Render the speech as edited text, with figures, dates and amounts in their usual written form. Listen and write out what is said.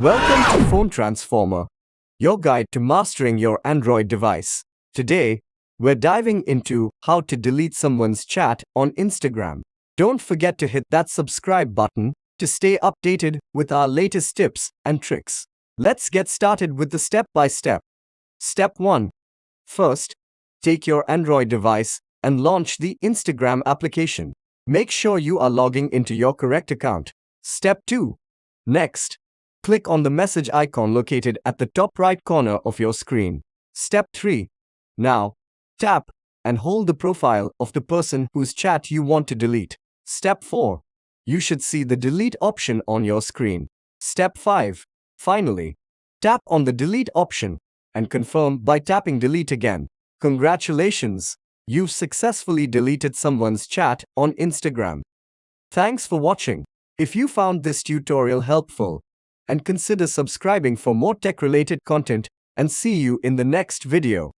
Welcome to Phone Transformer, your guide to mastering your Android device. Today, we're diving into how to delete someone's chat on Instagram. Don't forget to hit that subscribe button to stay updated with our latest tips and tricks. Let's get started with the step-by-step. Step 1. First, take your Android device and launch the Instagram application. Make sure you are logging into your correct account. Step 2. Next, click on the message icon located at the top right corner of your screen. Step 3. Now, tap and hold the profile of the person whose chat you want to delete. Step 4. You should see the delete option on your screen. Step 5. Finally, tap on the delete option and confirm by tapping delete again. Congratulations! You've successfully deleted someone's chat on Instagram. Thanks for watching. If you found this tutorial helpful, and consider subscribing for more tech-related content, and see you in the next video.